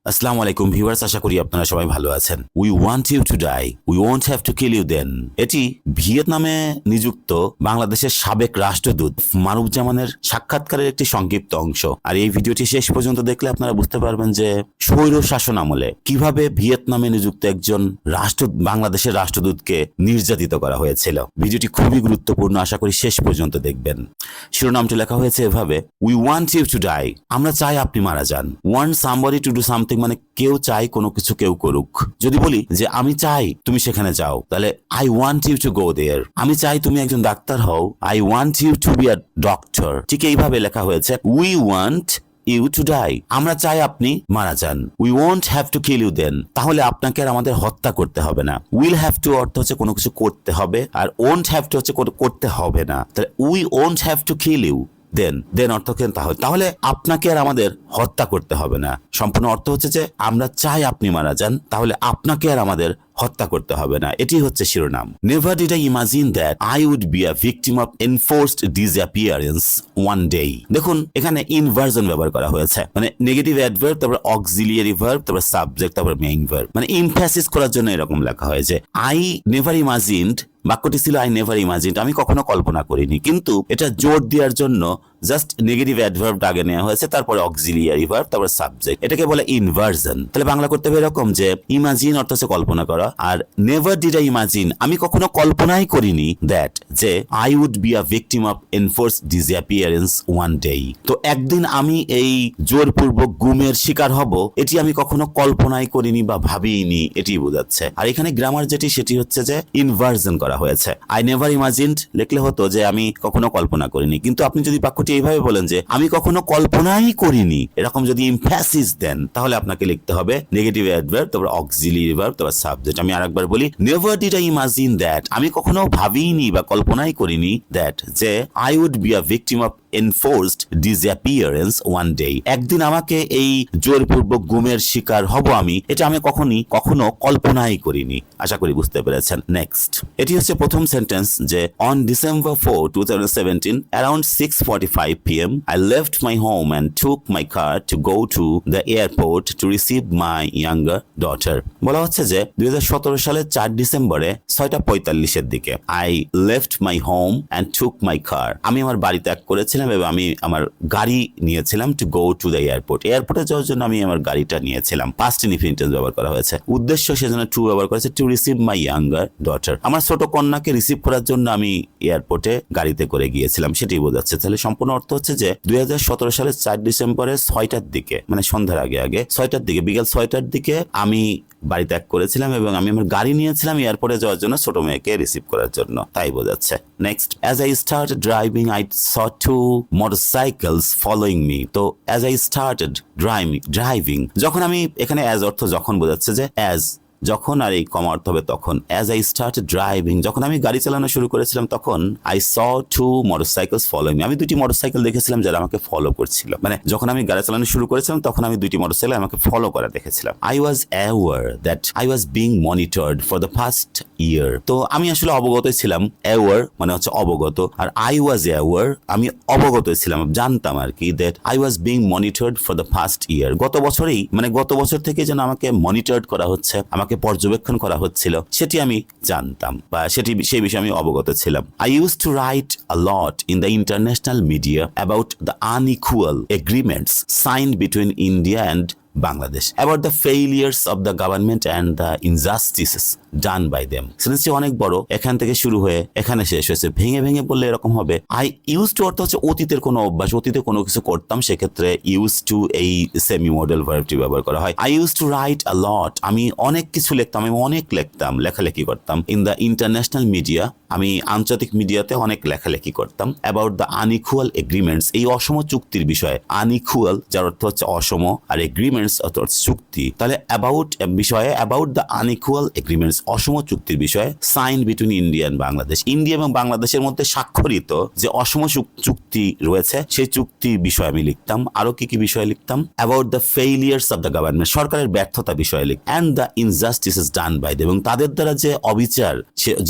আসসালামু আলাইকুম ভিউয়ার্স, আশা করি আপনারা সবাই ভালো আছেন। We want you to die, we won't have to kill you then. এটি ভিয়েতনামে নিযুক্ত বাংলাদেশের সাবেক রাষ্ট্রদূত মারুফ-জামানের সাক্ষাৎকারের একটি সংক্ষিপ্ত অংশ। আর এই ভিডিওটি শেষ পর্যন্ত দেখলে আপনারা বুঝতে পারবেন যে স্বৈর শাসন আমলে কিভাবে ভিয়েতনামে নিযুক্ত একজন বাংলাদেশের রাষ্ট্রদূতকে নির্যাতিত করা হয়েছিল। ভিডিওটি খুবই গুরুত্বপূর্ণ, আশা করি শেষ পর্যন্ত দেখবেন। শিরোনামটি লেখা হয়েছে এভাবে: we want you to die, আমরা চাই আপনি মারা যান। Want somebody to do something মানে কেউ চাই কোনো কিছু কেউ করুক। যদি বলি যে আমি চাই তুমি সেখানে যাও, তাহলে I want you to go there. আমি চাই তুমি একজন ডাক্তার হও, I want you to be a doctor. ঠিক এইভাবে লেখা হয়েছে we want you to die, আমরা চাই আপনি মারা যান। We won't have to kill you then, তাহলে আপনাকে আর আমাদের হত্যা করতে হবে না। উইল হ্যাভ টু অর্থ হচ্ছে কোনো কিছু করতে হবে, আর ওন্ট হ্যাভ টু হচ্ছে করতে হবে না। তাহলে we won't have to kill you then অর্থ তাহলে আপনাকে আর আমাদের হত্যা করতে হবে না। সম্পূর্ণ অর্থ হচ্ছে যে আমরা চাই আপনি মারা যান, তাহলে আপনাকে আর আমাদের হত্যা করতে হবে না। এটি হচ্ছে শিরোনাম। Never did I imagine that I would be a victim of enforced disappearance one day. দেখুন এখানে ইনভার্জন ব্যবহার করা হয়েছে, মানে নেগেটিভ অ্যাডভার্ব, তারপর অক্সিলিয়ারি ভার্ব, তারপর সাবজেক্ট, তারপর মেইন ভার্ব, মানে এমফ্যাসিস করার জন্য এরকম লেখা হয়েছে। আই নেভার ইমাজিনড, বাক্যটি ছিল আই নেভার ইমাজিনড, আমি কখনো কল্পনা করিনি, কিন্তু এটা জোর দেওয়ার জন্য জাস্ট নেগেটিভ অ্যাডভার্ব আগে নেওয়া হয়েছে, তারপরে অক্সিলিয়ারি ভার্ব, তারপর সাবজেক্ট। এটাকে বলে ইনভার্জন। তাহলে বাংলা করতে হবে এরকম যে ইমাজিন অর্থ হচ্ছে কল্পনা করা, আর নেভার ডিড আই ইমাজিন আমি কখনো কল্পনাই করিনি দ্যাট যে I would be a victim of enforced disappearance one day. তো একদিন আমি এই জোরপূর্বক গুমের শিকার হব, এটি আমি কখনো কল্পনাই করিনি বা ভাবিনি, এটি বোঝাচ্ছে। আর এখানে গ্রামার যেটি সেটি হচ্ছে যে ইনভার্জন করা হয়েছে। আই নেভার ইমাজিনড লিখলে হতো যে আমি কখনো কল্পনা করিনি, কিন্তু আপনি যদি বাক্যটি এইভাবে বলেন যে আমি কখনো কল্পনাই করিনি, এরকম যদি এমফ্যাসিস দেন, তাহলে আপনাকে লিখতে হবে নেগেটিভ অ্যাডভার্ব, তারপর অক্সিলিয়ারি ভার্ব, তারপর সাবজেক্ট। আমি আরেকবার বলি, never did I imagine that, আমি কখনো ভাবিনি বা কল্পনাই করিনি দ্যাট যে I would be a victim of enforced disappearance one day, একদিন আমাকে এই জোরপূর্বক গুমের শিকার হব আমি, এটা আমি কখনো কল্পনাই করিনি। আশা করি বুঝতে পেরেছেন। নেক্সট, এটি হচ্ছে প্রথম সেন্টেন্স যে on December 4, 2017 around 6:45 p.m. I left my home and took my car to go to the airport to receive my younger daughter. বলা হচ্ছে যে 2017 সালের 4 ডিসেম্বরে 6:45 দিকে I left my home and took my car, আমি আমার বাড়ি ত্যাগ করেছিলাম এবং আমি আমার গাড়ি নিয়েছিলাম to go to the airport, এয়ারপোর্টে যাওয়ার জন্য আমি আমার গাড়িটা নিয়েছিলাম। past indefinite tense ব্যবহার করা হয়েছে। উদ্দেশ্য সেজন্য to ব্যবহার করেছে, to receive my younger daughter, আমার ছোট কন্যাকে রিসিভ করার জন্য আমি এয়ারপোর্টে গাড়িতে করে গিয়েছিলাম, সেটাই বোঝাচ্ছে। তাহলে সম্পূর্ণ অর্থ হচ্ছে যে 2017 সালের 4 ডিসেম্বরে 6টার দিকে, মানে সন্ধ্যার আগে 6টার দিকে, বিকেল 6টার দিকে আমি বাড়ি ত্যাগ করেছিলাম এবং আমি আমার গাড়ি নিয়েছিলাম এয়ারপোর্টে যাওয়ার জন্য ছোট মেয়েকে রিসিভ করার জন্য, তাই বোঝাচ্ছে। Next, as I started driving I saw 2 motorcycles following me. তো as I started driving, যখন আমি, এখানে as অর্থ যখন বোঝাচ্ছে যে as যখন, আর এই কমা অর্থ হবে তখন। as I started driving, যখন আমি গাড়ি চালানো শুরু করেছিলাম তখন I saw 2 motorcycles following me, আমি 2টি মোটরসাইকেল দেখেছিলাম যারা আমাকে ফলো করছিল। মানে যখন আমি গাড়ি চালানো শুরু করেছিলাম তখন আমি 2টি মোটরসাইকেল আমাকে ফলো করা দেখেছিলাম। I was aware that I was being monitored for the past year. তো আমি আসলে অবগত ছিলাম, aware মানে হচ্ছে অবগত, আর I was aware আমি অবগত ছিলাম, জানতাম আর কি, that I was being monitored for the past year, গত বছরেই, মানে গত বছর থেকে যেন আমাকে মনিটর্ড করা হচ্ছে, আমাকে পর্যবেক্ষণ করা হচ্ছিল, সেটি আমি জানতাম বা সেই বিষয়ে আমি অবগত ছিলাম। I used to write a lot in the international media about the unequal agreements signed between India and Bangladesh, about the failures of the government and the injustices done by them. সেন্টেন্সটি অনেক বড়, এখান থেকে শুরু হয়ে এখানে শেষ হয়েছে। ভেঙে ভেঙে বললে এরকম হবে, আই ইউজ টু অর্থ হচ্ছে অতীতের কোনো অভ্যাস, অতীতে কোনো কিছু করতাম, সেক্ষেত্রে ইউজ টু এই সেমি মডেল ভার্বটি ব্যবহার করা হয়। I use to write a lot, আমি অনেক কিছু লিখতাম, আমি অনেক লিখতাম, লেখালেখি করতাম। ইন দ্য ইন্টারন্যাশনাল মিডিয়া, আমি আন্তর্জাতিক মিডিয়াতে অনেক লেখালেখি করতাম। অ্যাবাউট দ্য আনইকুয়াল এগ্রিমেন্টস, এই অসম চুক্তির বিষয়ে। আনইকুয়াল যার অর্থ হচ্ছে অসম, আর এগ্রিমেন্টস অর্থ হচ্ছে চুক্তি। তাহলে অ্যাবাউট বিষয়ে, অ্যাবাউট দ্য আনইকুয়াল এগ্রিমেন্টস অসম চুক্তির বিষয়ে, sign between India and Bangladesh, India এবং বাংলাদেশের মধ্যে স্বাক্ষরিত যে অসম চুক্তি রয়েছে সেই চুক্তির বিষয়ে আমি লিখতাম। আরো কি কি বিষয়ে লিখতাম? About the failures of the government, সরকারের ব্যর্থতা বিষয়ে লিখ, and the injustices done by them, এবং তাদের দ্বারা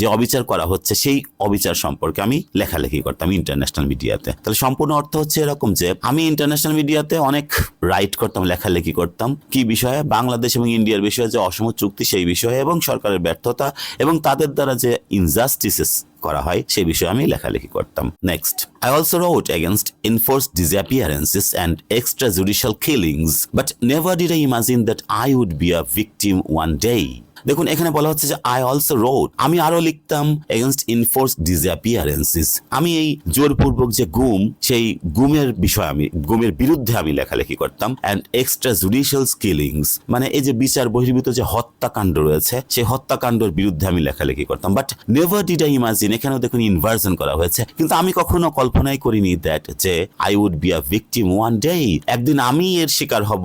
যে অবিচার করা হচ্ছে সেই অবিচার সম্পর্কে আমি লেখালেখি করতাম ইন্টারন্যাশনাল মিডিয়াতে। তাহলে সম্পূর্ণ অর্থ হচ্ছে এরকম যে আমি ইন্টারন্যাশনাল মিডিয়াতে অনেক রাইট করতাম, লেখালেখি করতাম কি বিষয়ে, বাংলাদেশ এবং ইন্ডিয়ার বিষয়ে যে অসম চুক্তি সেই বিষয়ে এবং সরকারের ব্যর্থতা এবং তাদের দ্বারা যে ইনজাস্টিসেস করা হয় সেই বিষয়ে আমি লেখালেখি করতাম। Next, I also wrote against enforced disappearances and extrajudicial killings, but never did I imagine that I would be a victim one day. দেখুন এখানে বলা হচ্ছে যে I also wrote, আমি আরো লিখতাম against enforced disappearances, আমি এই জোরপূর্বক যে গুম, সেই গুমের বিষয়ে আমি গুমের বিরুদ্ধে আমি লেখালেখি করতাম, and extrajudicial killings, মানে এই যে বিচার বহির্ভূত যে হত্যাকাণ্ড রয়েছে সেই হত্যাকাণ্ডের বিরুদ্ধে আমি লেখালেখি করতাম। But never did I imagine, এখানেও দেখুন ইনভার্সন করা হয়েছে, কিন্তু আমি কখনো কল্পনাই করিনি দ্যাট যে I would be a victim one day, একদিন আমি এর শিকার হব,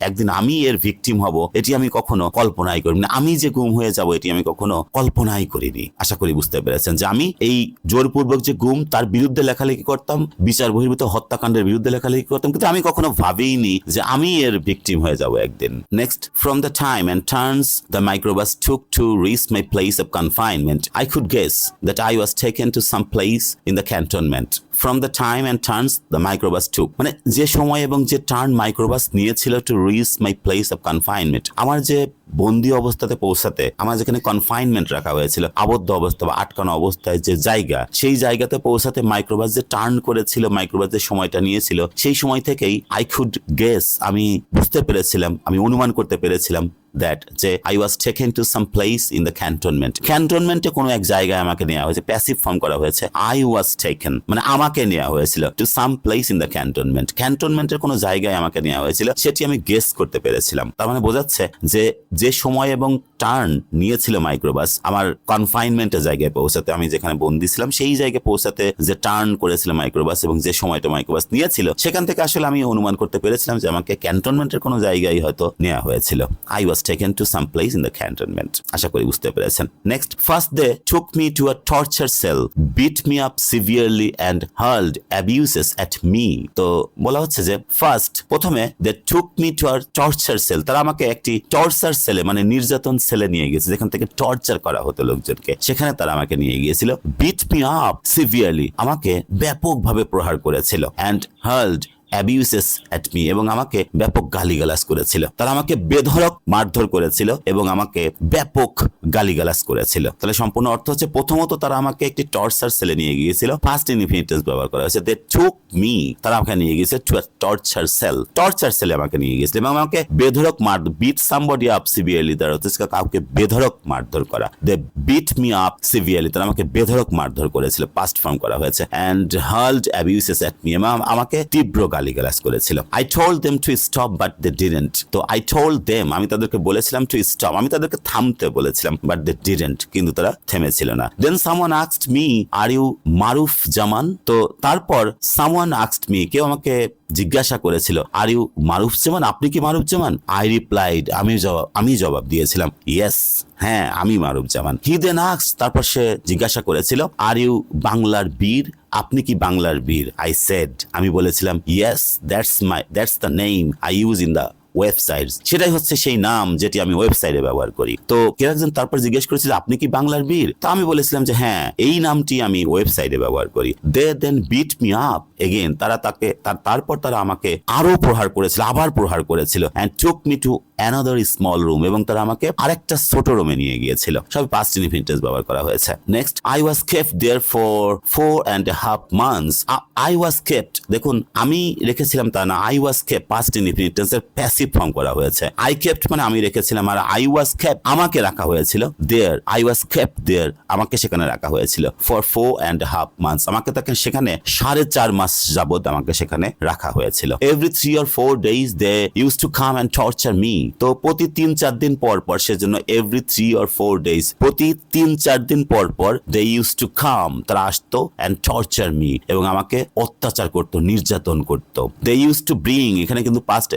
একদিন আমি এর ভিকটিম হব, এটি আমি কখনো কল্পনাই করিনি। আমি যে গুম হয়ে যাব এটি আমি কখনো কল্পনাই করিনি। আশা করি বুঝতে পেরেছেন যে আমি এই জোরপূর্বক যে গুম তার বিরুদ্ধে লেখালেখি করতাম, বিচার বহির্ভূত হত্যাকাণ্ডের বিরুদ্ধে লেখালেখি করতাম, কিন্তু আমি কখনো ভাবিনি যে আমি এর ভিকটিম হয়ে যাব একদিন। Next, from the time and turns the microbus took to reach my place of confinement, I could guess that I was taken to some place in the cantonment. From the time and turns the microbus took, মানে যে সময় এবং যে turn microbus নিয়েছিল to reach my place of confinement, আমার যে বন্দি অবস্থাতে পৌঁছাতে, আমার যেখানে কনফাইনমেন্ট রাখা হয়েছিল, আবদ্ধ অবস্থা বা আটকানো অবস্থায় যে জায়গা, সেই জায়গাতে পৌঁছাতে মাইক্রোবাস যে টার্ন করেছিল, মাইক্রোবাস যে সময়টা নিয়েছিল, সেই সময় থেকেই I could guess, আমি বুঝতে পেরেছিলাম, আমি অনুমান করতে পেরেছিলাম that যে I was taken to some place in the cantonment. ক্যান্টনমেন্টে কোনো এক জায়গায় আমাকে নেওয়া হয়েছে, প্যাসিভ ফর্ম করা হয়েছে, I was taken, মানে আমাকে নেওয়া হয়েছিল to some place in the cantonment. ক্যান্টনমেন্টের কোনো জায়গায় আমাকে নেওয়া হয়েছিল, সেটি আমি গেস করতে পেরেছিলাম। তার মানে বোঝাচ্ছে যে যে সময় এবং টার্ন নিয়েছিল মাইক্রোবাস আমার কনফাইনমেন্টের জায়গায় পৌঁছাতে, আমি যেখানে বন্দি ছিলাম সেই জায়গায় পৌঁছাতে যে টার্ন করেছিল মাইক্রোবাস এবং যে সময়টা মাইক্রোবাস নিয়েছিল, সেখান থেকে আসলে আমি অনুমান করতে পেরেছিলাম যে আমাকে ক্যান্টনমেন্টের কোনো জায়গায় হয়তো নেওয়া হয়েছিল। I was taken to some place in the cantonment. আশা করি বুঝতে পেরেছেন। Next, first they took me to a torture cell, beat me up severely and hurled abuses at me. তো বলা হচ্ছে যে ফার্স্ট, প্রথমে they took me to a torture cell, তারা আমাকে একটি টর্চার সেলে মানে নির্যাতন সেলে নিয়ে গেছে, যেখান থেকে টর্চার করা হতো লোকজনকে, সেখানে তারা আমাকে নিয়ে গিয়েছিল। beat me up severely, আমাকে ব্যাপকভাবে প্রহার করেছিল, and hurled abuses at me, এবং আমাকে ব্যাপক গালিগালাজ করেছিল। তারা আমাকে বেধড়ক মারধর করেছিল এবং আমাকে ব্যাপক গালিগালাজ করেছিল। তাহলে সম্পূর্ণ অর্থ হচ্ছে প্রথমত তারা আমাকে একটি টর্চার সেলে নিয়ে গিয়েছিল, ফার্স্ট ইনডিফিনিট টেন্স ব্যবহার করা হয়েছে, দে টুক মি, তারা আমাকে নিয়ে গিয়েছে to a torture sell, torture সেলে আমাকে নিয়ে গিয়েছিল এবং আমাকে বেধড়ক বিট সামবডি আপ সিভিয়ারলি, তারা হচ্ছে কাউকে বেধড়ক মারধর করা, দে বিট মি আপ সিভিয়ারলি, তারা আমাকে বেধড়ক মারধর করেছিল, পাস্ট ফর্ম করা হয়েছে, অ্যান্ড হার্লড অ্যাবিউসেস অ্যাট মি, এবং আমাকে তীব্র গালিগালাজ করেছিল। I told them to stop but they didn't. তো I told them, আমি তাদেরকে বলেছিলাম to stop, আমি তাদেরকে থামতে বলেছিলাম, but they didn't, কিন্তু তারা থেমেছিল না। Then someone asked me, are you মারুফ জামান? তো তারপর someone asked me, কেউ আমাকে জিজ্ঞাসা করেছিল, আর ইউ মারুফ জামান, আপনি কি মারুফ জামান? আই রিপ্লাইড, আমি জবাব দিয়েছিলাম, ইয়েস, হ্যাঁ আমি মারুফ জামান। হি দেন আস্কড, তারপর সে জিজ্ঞাসা করেছিল, আর ইউ বাংলার বীর, আপনি কি বাংলার বীর? আই সেড, আমি বলেছিলাম, yes, that's the name I use in the website, সেটাই হচ্ছে সেই নাম যেটি আমি ওয়েবসাইটে ব্যবহার করি। তো কেউ একজন তারপর জিজ্ঞেস করেছিল, আপনি কি বাংলার বীর? তো আমি বলেছিলাম যে হ্যাঁ, এই নামটি আমি ওয়েবসাইটে ব্যবহার করি। দে দেন বিট মি আপ এগেন, তারপর তারা আমাকে আরো প্রহার করেছিল, আবার প্রহার করেছিল, and took me to another small room, এবং তারা আমাকে আরেকটা ছোট রুমে নিয়ে গিয়েছিল। সব পাস্ট ইনডিফিনিট টেন্স ব্যবহার করা হয়েছে। Next, I was kept there for 4.5 months. I was kept, দেখুন আমি রেখেছিলাম তা না, I was kept past indefinite টেন্সের প্যাসিভ ফর্ম করা হয়েছে। I kept মানে আমি রেখেছিলাম, আর I was kept আমাকে রাখা হয়েছিল। There, I was kept there, আমাকে সেখানে রাখা হয়েছিল। For 4.5 months, আমাকে তাকে সেখানে 4.5 মাস যাবত আমাকে সেখানে রাখা হয়েছিল। Every 3 or 4 days they used to come and torture me. তো প্রতি 3-4 দিন পর পর, সেজন্য every 3 or 4 days, প্রতি 3-4 দিন পর পর, they used to come, তারা আসতো, and torture me, এবং আমাকে অত্যাচার করতো, নির্যাতন করতো। They used to bring, এখানে কিন্তু past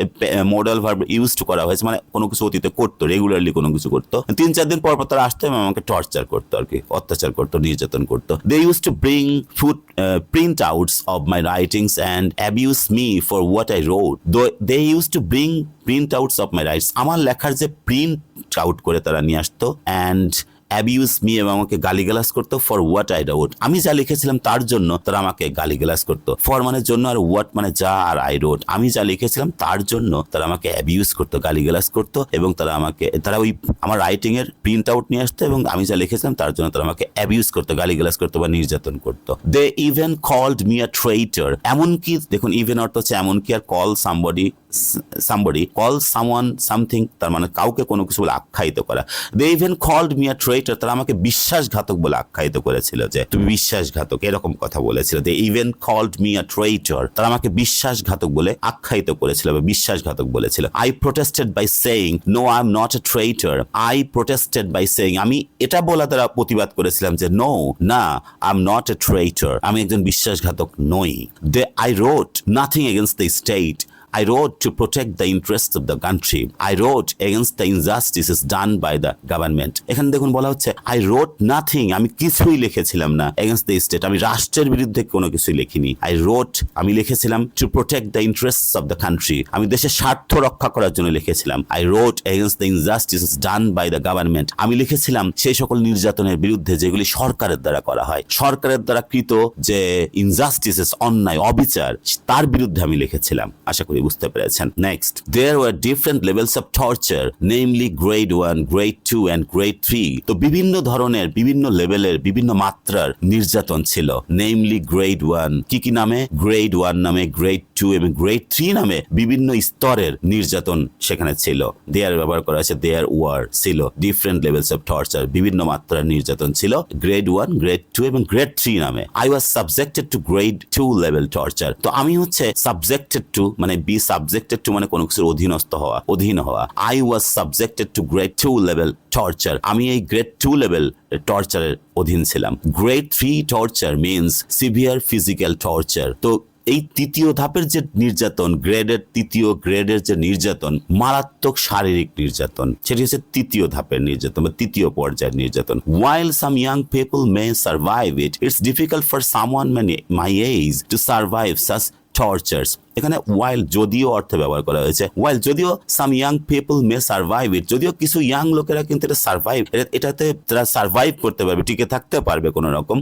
modal verb use to করা হয়েছে, মানে কোনো কিছু অতীতে করতো, রেগুলারলি কোনো কিছু করতো। 3-4 দিন পর পর তারা আসতো এবং আমাকে টর্চার করতো, আর কি অত্যাচার করতো, নির্যাতন করতো। They used to bring printouts of my writings and abuse me for what I wrote. They used to bring printouts of my writings, আমার লেখার যে প্রিন্ট আউট করে তারা নিয়ে আসতো, and অ্যাবিউজ মি, এবং আমাকে গালিগালাজ করতো ফর হোয়াট আই রোট, আমি যা লিখেছিলাম তার জন্য তারা আমাকে গালিগালাজ করতো। ফর মানে জন্য, আর হোয়াট মানে যা, আর আই রোট আমি যা লিখেছিলাম তার জন্য তারা আমাকে অ্যাবিউজ করতো, গালিগালাজ করতো, এবং তারা ওই আমার রাইটিং এর প্রিন্ট আউট নিয়ে আসতো এবং আমি যা লিখেছিলাম তার জন্য তারা আমাকে অ্যাবিউজ করতো, গালিগালাজ করতো বা নির্যাতন করতো। They even called me a traitor, এমনকি দেখুন ইভেন অর্থ হচ্ছে এমনকি, আর call somebody call someone something, তার মানে কাউকে কোনো কিছু বলে আখ্যায়িত করা। They even called me a traitor, তারা আমাকে বিশ্বাসঘাতক বলে আখ্যায়িত করেছিল, যে তুমি বিশ্বাসঘাতক, এরকম কথা বলেছিল। They even called me a traitor, তারা আমাকে বিশ্বাসঘাতক বলে আখ্যায়িত করেছিল বা বিশ্বাসঘাতক বলেছিল। I protested by saying no I am not a traitor, I protested by saying, আমি এটা বলা দ্বারা প্রতিবাদ করেছিলাম যে নো, না, I am not a traitor, আমি একজন বিশ্বাসঘাতক নই। I wrote nothing against the state. I wrote to protect the interests of the country. I wrote against the injustices done by the government. এখানে দেখুন বলা হচ্ছে I wrote nothing, আমি কিছুই লিখেছিলাম না against the state, আমি রাষ্ট্রের বিরুদ্ধে কোনো কিছুই লিখিনি। I wrote, আমি লিখেছিলাম to protect the interests of the country, আমি দেশের স্বার্থ রক্ষা করার জন্য লিখেছিলাম। I wrote against the injustices done by the government, আমি লিখেছিলাম সেই সকল নির্যাতনের বিরুদ্ধে যেগুলি সরকারের দ্বারা করা হয়, সরকারের দ্বারা কৃত যে injustices, অন্যায়, অবিচার, তার বিরুদ্ধে আমি লিখেছিলাম। আশা করি বুঝতে পেরেছেন। Next, there were different levels of torture, namely grade 1, grade 2 and grade 3, তো বিভিন্ন ধরনের, বিভিন্ন লেভেলের, বিভিন্ন মাত্রার নির্যাতন ছিল। namely grade 1, কি নামে? grade 1 নামে, grade 2 এবং grade 3 নামে বিভিন্ন স্তরের নির্যাতন সেখানে ছিল। there ব্যবহার করা আছে, there were ছিল different levels of torture, বিভিন্ন মাত্রার নির্যাতন ছিল grade 1, grade 2 এবং grade 3 নামে। I was subjected to grade 2 level torture, তো আমি হচ্ছে subjected to মানে be subjected to মানে কোনো কিছুর অধীনস্থ হওয়া, অধীন হওয়া। I was subjected to grade 2 level torture, আমি এই grade 2 level টর্চারের অধীন ছিলাম। grade 3 torture means severe physical torture, তো এই তৃতীয় ধাপের যে নির্যাতন, গ্রেডের তৃতীয় গ্রেডের যে নির্যাতন, মারাত্মক শারীরিক নির্যাতন, সেটি হচ্ছে তৃতীয় ধাপের নির্যাতন বা তৃতীয় পর্যায়ের নির্যাতন। while some young people may survive it, it's difficult for someone my age to survive such tortures, এখানে while যদিও অর্থে ব্যবহার করা হয়েছে। while যদিও some young people may survive it, যদিও কিছু ইয়াং লোকেরা কিন্তু এটাতে তারা সার্ভাইভ করতে পারবে, টিকে থাকতে পারবে কোনো রকম,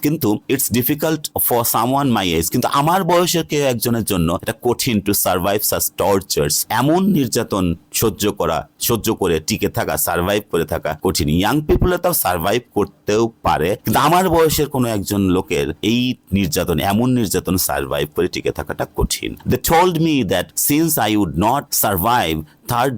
কিন্তু it's difficult for someone my age, কিন্তু আমার বয়সের কেউ একজনের জন্য এটা কঠিন টু সার্ভাইভ সাচ টর্চার্স, এমন নির্যাতন সহ্য করে টিকে থাকা, সার্ভাইভ করে থাকা কঠিন। ইয়াং পিপলে তাও সার্ভাইভ করতেও পারে, কিন্তু আমার বয়সের কোনো একজন লোকের এই নির্যাতন, এমন নির্যাতন সার্ভাইভ করে টিকে থাকাটা কঠিন। They told me that since I would not survive third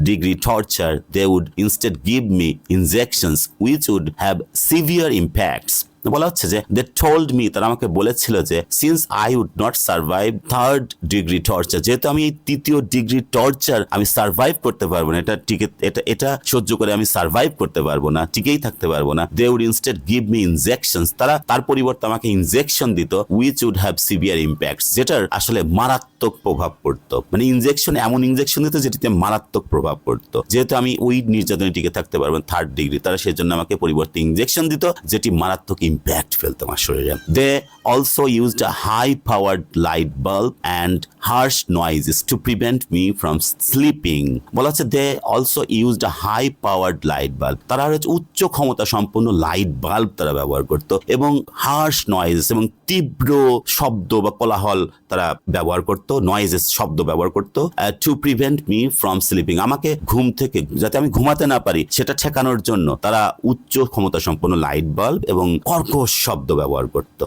degree torture, they would instead give me injections which would have severe impacts. বলা হচ্ছে যে they told me, তারা আমাকে বলেছিল যে since I would not survive third degree torture, যেহেতু আমি এই তৃতীয় ডিগ্রি টর্চার আমি সার্ভাইভ করতে পারবো না, এটা সহ্য করে আমি সার্ভাইভ করতে পারবো না, টিকেই থাকতে পারবো না, they would instead give me injections, তার পরিবর্তে আমাকে ইনজেকশন দিত which would have severe impacts, যেটার আসলে মারাত্মক প্রভাব পড়তো, মানে ইনজেকশন, এমন ইনজেকশন দিত যেটিতে মারাত্মক প্রভাব পড়তো। যেহেতু আমি ওই নির্যাতনে টিকে থাকতে পারবো না থার্ড ডিগ্রি, তারা সেজন্য আমাকে পরিবর্তে ইনজেকশন দিত যেটি মারাত্মক ইম্প্যাক্ট ফেলতো আমার শরীরে। They also used a high powered light bulb and harsh noises to prevent me from sleeping. বলা হচ্ছে they also used a high powered light bulb, তারা হচ্ছে উচ্চ ক্ষমতা সম্পন্ন লাইট বাল্ব তারা ব্যবহার করতো, এবং হার্শ নয়েজেস এবং তীব্র শব্দ বা কোলাহল তারা ব্যবহার করতো, নয়েজেস শব্দ ব্যবহার করতো, two prevent me from sleeping, আমাকে ঘুম থেকে, যাতে আমি ঘুমাতে না পারি সেটা ঠেকানোর জন্য তারা উচ্চ ক্ষমতা সম্পন্ন লাইট বাল্ব এবং কর্কশ শব্দ ব্যবহার করতো,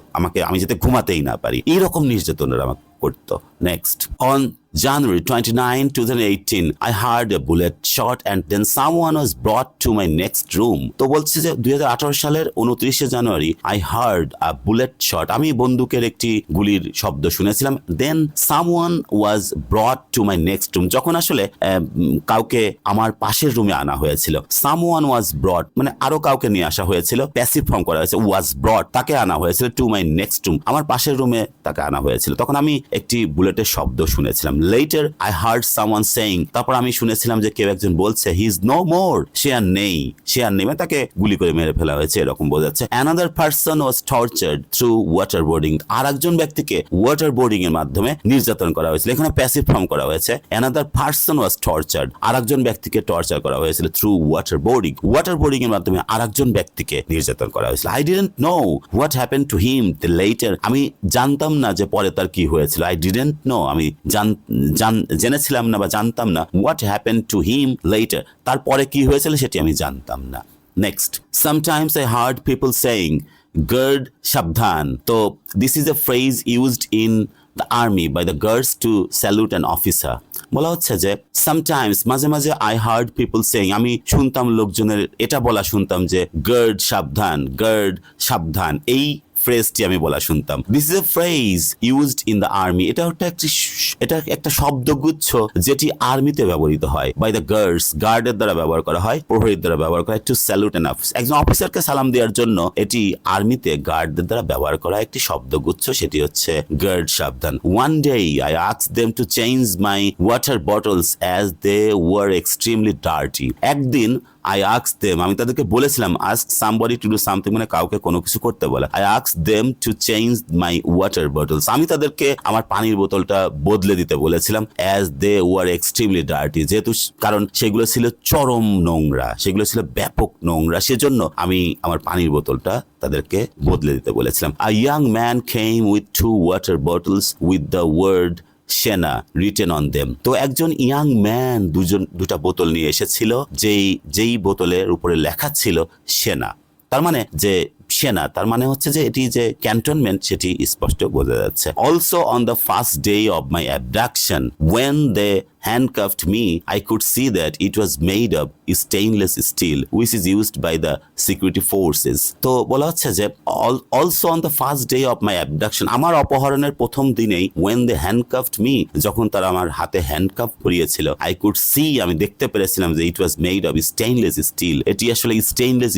আমি যাতে ঘুমাতেই না পারি, এইরকম নির্যাতনের আমাকে করতো। Next, on January 29, 2018, I heard a bullet shot and then someone was brought to my next room. তো বলছে যে 2018 সালের 29শে জানুয়ারি I heard a bullet shot, আমি বন্দুকের একটি গুলির শব্দ শুনেছিলাম, then someone was brought to my next room, যখন আসলে কাউকে আমার পাশের রুমে আনা হয়েছিল। someone was brought মানে আরো কাউকে নিয়ে আসা হয়েছিল, প্যাসিভ ফর্ম করা হয়েছে, was brought, তাকে আনা হয়েছিল, to my next room, আমার পাশের রুমে তাকে আনা হয়েছিল। তখন আমি একটি বুলেটের শব্দ শুনেছিলাম। Letter I hard someone saying, তারপর আমি শুনেছিলাম যে কেউ একজন বলছে হি ইজ নো মোর, সে আর নেই, সে আর নেই, তাকে গুলি করে মেরে ফেলা হয়েছে এরকম বোঝাচ্ছে। অ্যানাদার পারসন ওয়াজ টর্চার্ড থ্রু ওয়াটার বোর্ডিং, আর একজন ব্যক্তিকে ওয়াটার বোর্ডিং এর মাধ্যমে নির্যাতন করা হয়েছিল। এখানে প্যাসিভ ফর্ম করা হয়েছে। অ্যানাদার পারসন ওয়াজ টর্চার্ড, আর একজন ব্যক্তিকে টর্চার করা হয়েছিল through water boarding, water boarding এর মাধ্যমে আর একজন ব্যক্তিকে নির্যাতন করা হয়েছিল। I didn't know what happen to him letter, আমি জানতাম না যে পরে তার কি হয়েছিল। আই ডিডন্ট নো, আমি জেনেছিলাম না বা জানতাম না। What happen to him later, তারপরে কি হয়েছিল সেটি আমি জানতাম না। Next, sometimes I heard people saying guard সাবধান। তো this is a phrase used in the army by the guards to salute an officer. বলা হচ্ছে যে সামটাইমস, মাঝে মাঝে আই হার্ড পিপল সেইং, আমি শুনতাম লোকজনের এটা বলা শুনতাম যে গার্ড সাবধান, গার্ড সাবধান, এই ফ্রেজটি আমি বলা শুনতাম। This is a phrase used in the army, এটা একটা শব্দগুচ্ছ যেটি আর্মিতে ব্যবহৃত হয়। বাই দ্য গার্ডস, গার্ডের দ্বারা ব্যবহার করা হয়, প্রহরীর দ্বারা ব্যবহার করা হয়। টু স্যালুট অ্যান অফিসার, একজন অফিসারকে সালাম দেওয়ার জন্য এটি আর্মিতে গার্ডদের দ্বারা ব্যবহার করা একটি শব্দগুচ্ছ, সেটি হচ্ছে গার্ড সাবধান। One day I asked them to change my water bottles as they were extremely dirty. একদিন I asked them, আমি তাদেরকে বলেছিলাম, ask somebody to do something মানে কাউকে কোনো কিছু করতে বলা। I asked them to change my water bottles, আমি তাদেরকে আমার পানির বোতলটা বদলে দিতে বলেছিলাম। as they were extremely dirty, যেহেতু কারণ সেগুলো ছিল চরম নোংরা, সেগুলো ছিল ব্যাপক নোংরা, সেজন্য আমি আমার পানির বোতলটা তাদেরকে বদলে দিতে বলেছিলাম। A young man came with 2 water bottles with the word সেনা রিটেন অন দেম। তো একজন ইয়াং ম্যান দুটা বোতল নিয়ে এসেছিল, যেই বোতলের উপরে লেখা ছিল সেনা। তার মানে যে সেনা, তার মানে হচ্ছে যে এটি যে ক্যান্টনমেন্ট সেটি স্পষ্ট বোঝা যাচ্ছে। Also on the first day of my abduction when they handcuffed me, I could see that it was made of stainless steel which is used by the security forces. তো বলা হচ্ছে যে also on the first day of my abduction, আমার অপহরণের প্রথম দিনেই when they handcuffed me, যখন তারা আমার হাতে হ্যান্ডকাফ পরিয়েছিল, I could see, আমি দেখতে পেরেছিলাম যে it was made of stainless steel, এটি আসলে স্টেইনলেস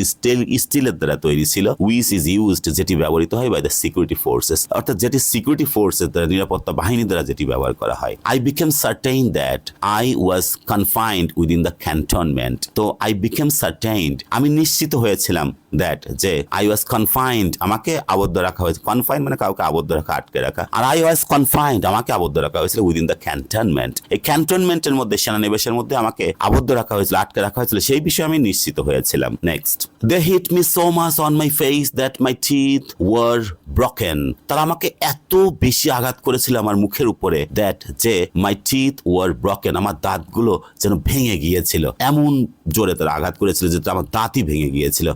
স্টিলের দ্বারা তৈরি ছিল, which is used, যেটি ব্যবহৃত হয় by the security forces, অর্থাৎ যেটি সিকিউরিটি ফোর্সের দ্বারা, নিরাপত্তা বাহিনী দ্বারা যেটি ব্যবহার করা হয়। I became certain that I was confined within the cantonment. তো I became certain, আমি নিশ্চিত হয়েছিলাম that যে I was confined, আমাকে আবদ্ধ রাখা হয়েছে। confined মানে কাউকে আবদ্ধ রাখা, আটকে রাখা। আর I was confined, আমাকে আবদ্ধ রাখা হয়েছিল within the cantonment, এই ক্যান্টনমেন্টের মধ্যে, সেনানিবাসের মধ্যে আমাকে আবদ্ধ রাখা হয়েছিল, আটকে রাখা হয়েছিল, সেই বিষয়ে আমি নিশ্চিত হয়েছিলাম। Next, they hit me so much on my face that my teeth were broken. তারা আমাকে এত বেশি আঘাত করেছিল আমার মুখের উপরে that যে my teeth were broken, আমার দাঁতগুলো যেন ভেঙে গিয়েছিল, এমন জোরে তারা আঘাত করেছিল যে আমার দাঁতই ভেঙে গিয়েছিল।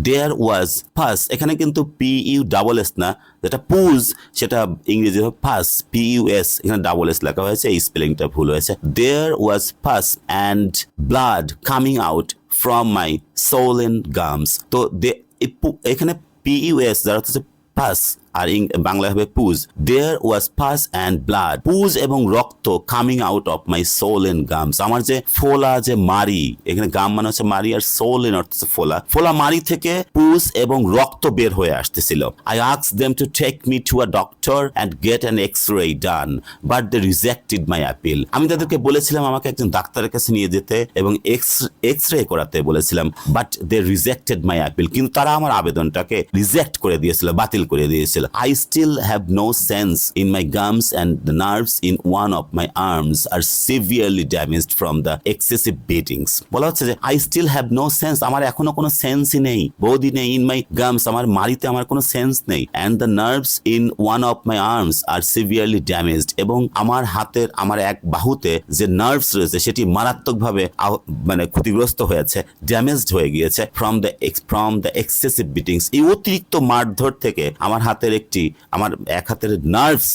there was pus, এখানে কিন্তু PUS না, যেটা পুজ সেটা ইংরেজি হবে পাস, PUS, এখানে ডাবল এস লেখা হয়েছে, এই স্পেলিংটা ভুল হয়েছে। there was pus and blood coming out from my swollen gums. তো এখানে PUS যারা হচ্ছে পাস আর বাংলা হবে পুজ। there was pus and blood, পুজ এবং রক্ত coming out of my swollen gums, আমার যে ফোলা যে মারি, এখানে গাম মানে হচ্ছে মারি আর swollen অর্থ হচ্ছে ফোলা, ফোলা মারি থেকে পুজ এবং রক্ত বের হয়ে আসতেছিল। I asked them to take me to a doctor and get an x-ray done but they rejected my appeal. আমি তাদেরকে বলেছিলাম আমাকে একজন ডাক্তারের কাছে নিয়ে যেতে এবং এক্স-রে করাতে বলেছিলাম, but they rejected my appeal, কিন্তু তারা আমার আবেদনটাকে রিজেক্ট করে দিয়েছিল, বাতিল করে দিয়েছিল। I still have no sense in my gums and the nerves in one of my arms are severely damaged from the excessive beatings. বলা হচ্ছে যে I still have no sense, আমার এখনো কোনো সেন্সই নেই, বোধই নেই, in my gums, আমার মারিতে আমার কোনো সেন্স নেই, and the nerves in one of my arms are severely damaged, এবং আমার হাতের, আমার এক বাহুতে যে নার্ভস রয়েছে সেটি মারাত্মকভাবে মানে ক্ষতিগ্রস্ত হয়েছে, ড্যামেজড হয়ে গিয়েছে from the excessive beatings, এই অতিরিক্ত মারধর থেকে আমার হাতের আমার এক হাতের নার্ভস,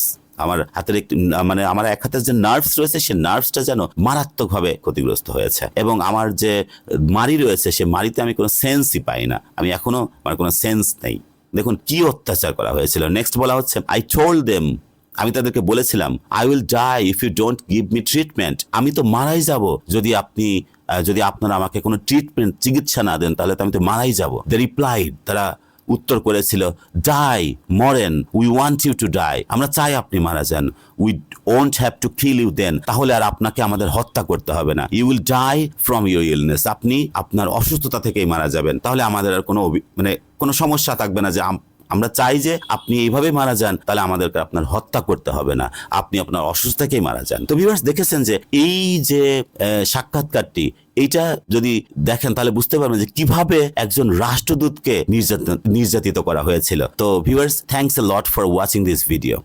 আমার হাতের একটি মানে আমার এক হাতের যে নার্ভস রয়েছে সে নার্ভসটা যেন মারাত্মকভাবে ক্ষতিগ্রস্ত হয়েছে, এবং আমার যে মারি রয়েছে সে মারিতে আমি কোনো সেন্সই পাই না, আমি এখনো আমার কোনো সেন্স নেই। দেখুন কি অত্যাচার করা হয়েছিল। নেক্সট বলা হচ্ছে I told them, আমি তাদেরকে বলেছিলাম I will die if you don't give me treatment, আমি তো মারাই যাব যদি আপনারা আমাকে কোনো ট্রিটমেন্ট, চিকিৎসা না দেন, তাহলে তো আমি তো মারাই যাব। They replied, তারা উত্তর করেছিল, ডাই, মরেন, we want you to die, আমরা চাই আপনি মারা যান, we won't have to kill you then, তাহলে আর আপনাকে আমাদের হত্যা করতে হবে না, you will die from your illness, আপনি আপনার অসুস্থতা থেকেই মারা যাবেন, তাহলে আমাদের আর কোনো সমস্যা থাকবে না, যে আমরা চাই যে আপনি এইভাবে মারা যান, তাহলে আমাদেরকে আপনার হত্যা করতে হবে না, আপনি আপনার অসুস্থতাকেই মারা যান। তো ভিউয়ার্স, দেখেছেন যে এই যে সাক্ষাৎকারটি, এইটা যদি দেখেন তাহলে বুঝতে পারবেন যে কিভাবে একজন রাষ্ট্রদূতকে নির্যাতিত করা হয়েছিল। তো viewers, thanks a lot for watching this video.